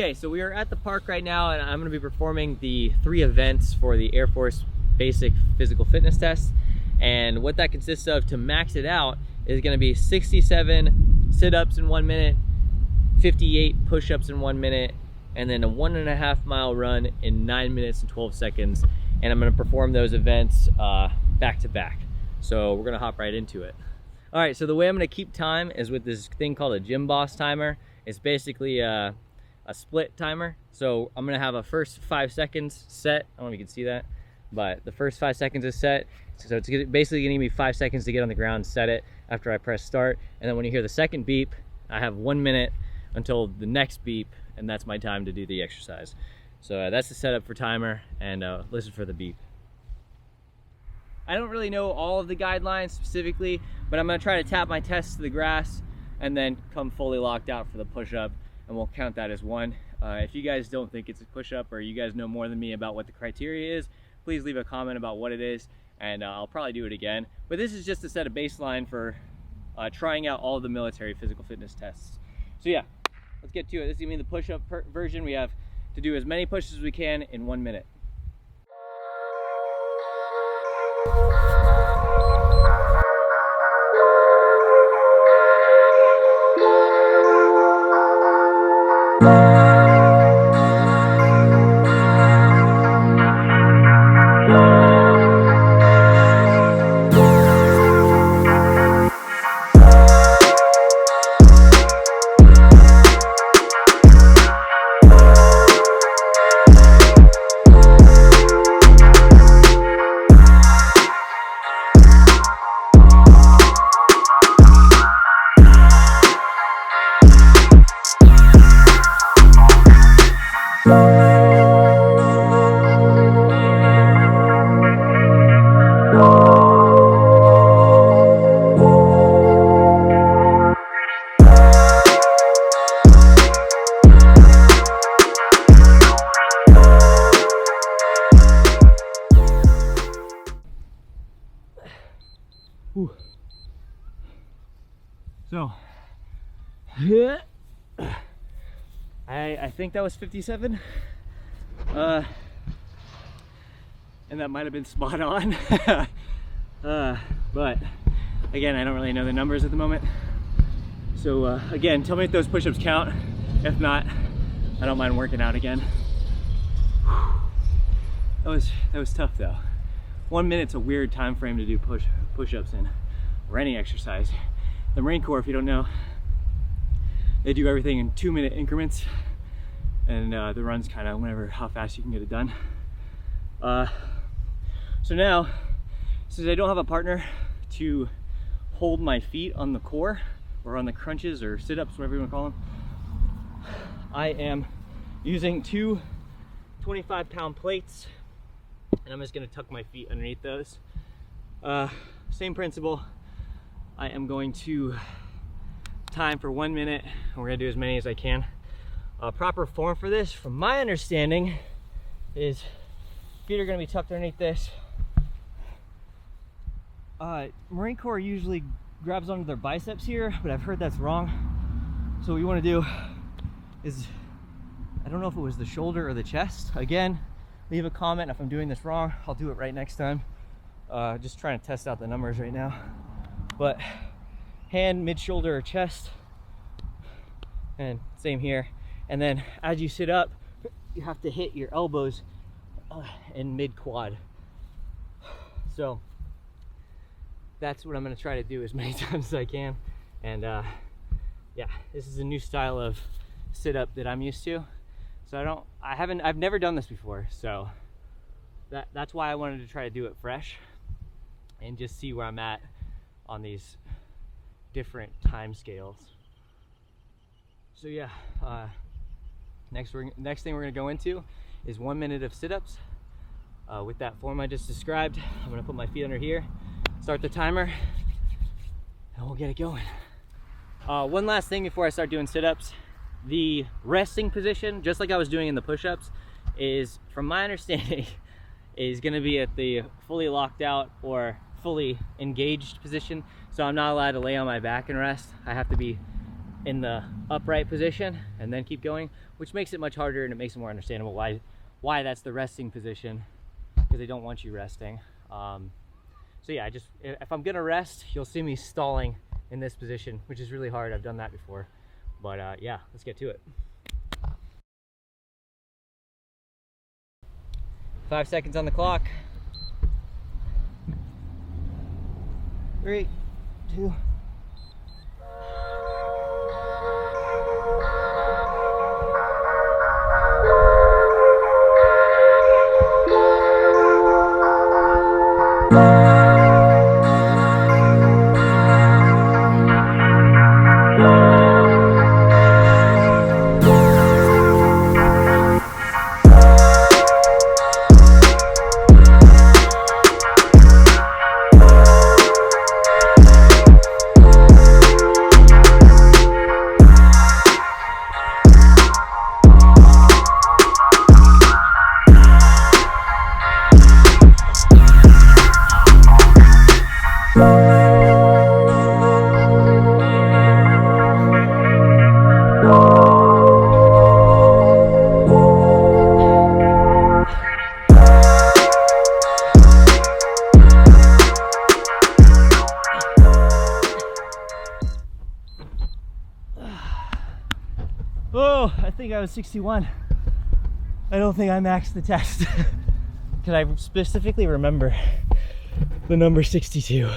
Okay, so we are at the park right now, and I'm going to be performing the 3 events for the Air Force Basic Physical Fitness Test. And what that consists of, to max it out, is going to be 67 sit-ups in 1 minute, 58 push-ups in 1 minute, and then a 1.5 mile run in 9 minutes and 12 seconds. And I'm going to perform those events back to back. So we're going to hop right into it. All right, so the way I'm going to keep time is with this thing called a Gym Boss timer. It's basically a split timer. So I'm going to have a first 5 seconds set. I don't know if you can see that, but the first 5 seconds is set. So it's basically going to give me 5 seconds to get on the ground and set it after I press start. And then when you hear the second beep, I have 1 minute until the next beep, and that's my time to do the exercise. So that's the setup for timer, and listen for the beep. I don't really know all of the guidelines specifically, but I'm going to try to tap my test to the grass and then come fully locked out for the push-up, and we'll count that as 1. If you guys don't think it's a push-up, or you guys know more than me about what the criteria is, please leave a comment about what it is, and I'll probably do it again. But this is just to set a baseline for trying out all of the military physical fitness tests. So yeah, let's get to it. This is going to be the push-up version. We have to do as many pushes as we can in 1 minute. So, I think that was 57, and that might have been spot on, but again, I don't really know the numbers at the moment. So again, tell me if those push-ups count. If not, I don't mind working out again. That was tough though. 1 minute's a weird time frame to do push-ups in, or any exercise. The Marine Corps, if you don't know, they do everything in 2 minute increments, and the run's kind of how fast you can get it done. So now, since I don't have a partner to hold my feet on the core, or on the crunches or sit-ups, whatever you want to call them, I am using 2 25-pound plates, and I'm just going to tuck my feet underneath those. Same principle. I am going to time for 1 minute, and we're going to do as many as I can. Proper form for this, from my understanding, is feet are going to be tucked underneath this. Marine Corps usually grabs onto their biceps here, but I've heard that's wrong. So what you want to do is, I don't know if it was the shoulder or the chest. Again, leave a comment if I'm doing this wrong. I'll do it right next time. Just trying to test out the numbers right now. But hand, mid-shoulder, or chest, and same here. And then as you sit up, you have to hit your elbows in mid-quad. So that's what I'm going to try to do as many times as I can. And yeah, this is a new style of sit-up that I'm used to. So I've never done this before. So that's why I wanted to try to do it fresh and just see where I'm at on these different time scales. So yeah, next thing we're going to go into is 1 minute of sit-ups with that form I just described. I'm going to put my feet under here, start the timer, and we'll get it going. One last thing before I start doing sit-ups. The resting position, just like I was doing in the push-ups, is, from my understanding, is going to be at the fully locked out or fully engaged position. So I'm not allowed to lay on my back and rest. I have to be in the upright position and then keep going, which makes it much harder and it makes it more understandable why that's the resting position, because they don't want you resting. So yeah, if I'm gonna rest, you'll see me stalling in this position, which is really hard. I've done that before, but yeah, let's get to it. 5 seconds on the clock. 3, 2. Oh, I think I was 61. I don't think I maxed the test because I specifically remember the number 62,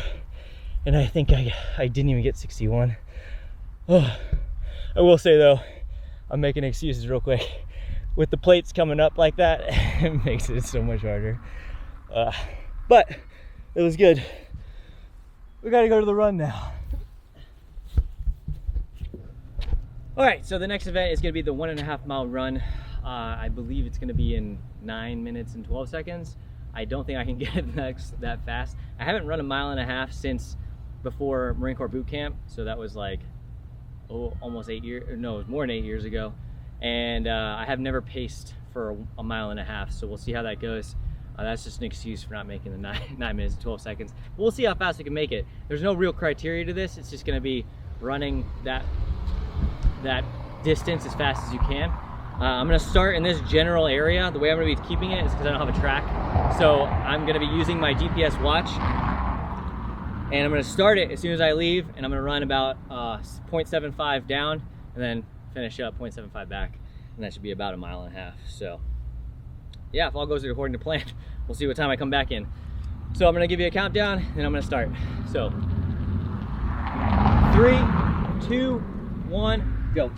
and I think I didn't even get 61. Oh, I will say though, I'm making excuses real quick. With the plates coming up like that, it makes it so much harder. But it was good. We gotta go to the run now. All right, so the next event is gonna be the 1.5 mile run. I believe it's gonna be in 9 minutes and 12 seconds. I don't think I can get it that fast. I haven't run 1.5 miles since before Marine Corps boot camp. So that was like, almost 8 years, no, it was more than 8 years ago. And I have never paced for 1.5 miles, so we'll see how that goes. That's just an excuse for not making the 9 minutes and 12 seconds. We'll see how fast we can make it. There's no real criteria to this. It's just gonna be running that distance as fast as you can. I'm gonna start in this general area. The way I'm gonna be keeping it is because I don't have a track. So I'm gonna be using my GPS watch, and I'm gonna start it as soon as I leave, and I'm gonna run about 0.75 down and then finish up 0.75 back, and that should be about 1.5 miles. So yeah, if all goes according to plan, we'll see what time I come back in. So I'm gonna give you a countdown and I'm gonna start. So 3, 2, 1, go.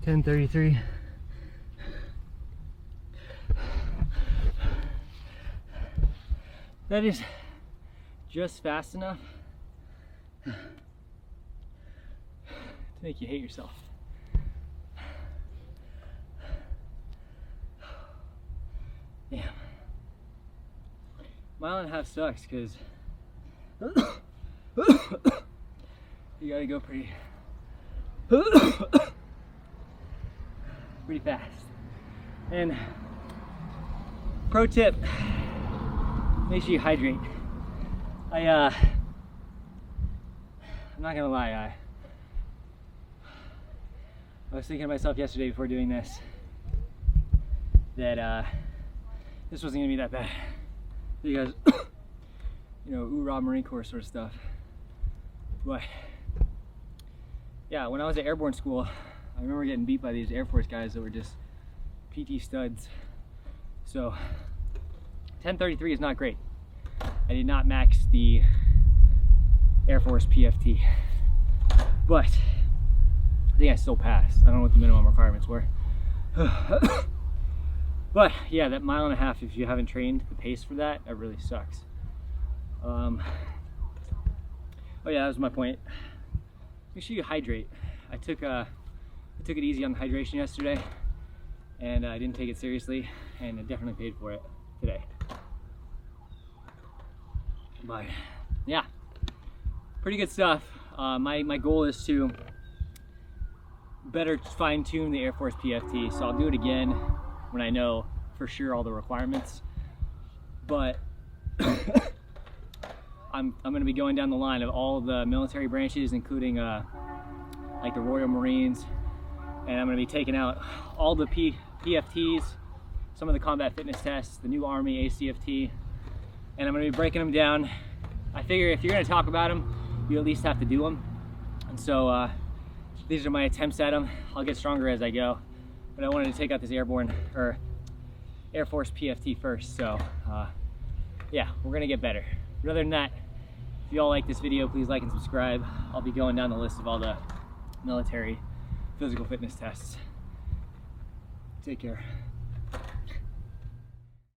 .10:33. That is just fast enough to make you hate yourself. Damn. 1.5 miles sucks because you gotta go pretty fast. And pro tip, make sure you hydrate. I'm not gonna lie, I was thinking to myself yesterday before doing this that this wasn't gonna be that bad. You guys, you know, oorah Marine Corps sort of stuff. But yeah, when I was at airborne school, I remember getting beat by these Air Force guys that were just PT studs. So 10:33 is not great. I did not max the Air Force PFT, but I think I still passed. I don't know what the minimum requirements were. But yeah, that 1.5 miles, if you haven't trained the pace for that, that really sucks. Oh yeah, that was my point. Make sure you hydrate. I took it easy on the hydration yesterday, and I didn't take it seriously, and I definitely paid for it today. But yeah, pretty good stuff. My goal is to better fine-tune the Air Force PFT, so I'll do it again when I know for sure all the requirements. But I'm going to be going down the line of all the military branches, including like the Royal Marines, and I'm going to be taking out all the PFTs, some of the combat fitness tests, the new Army ACFT, and I'm going to be breaking them down. I figure if you're going to talk about them, you at least have to do them, and so these are my attempts at them. I'll get stronger as I go, but I wanted to take out this Air Force PFT first, so yeah, we're going to get better. But other than that, if you all like this video, please like and subscribe. I'll be going down the list of all the military physical fitness tests. Take care.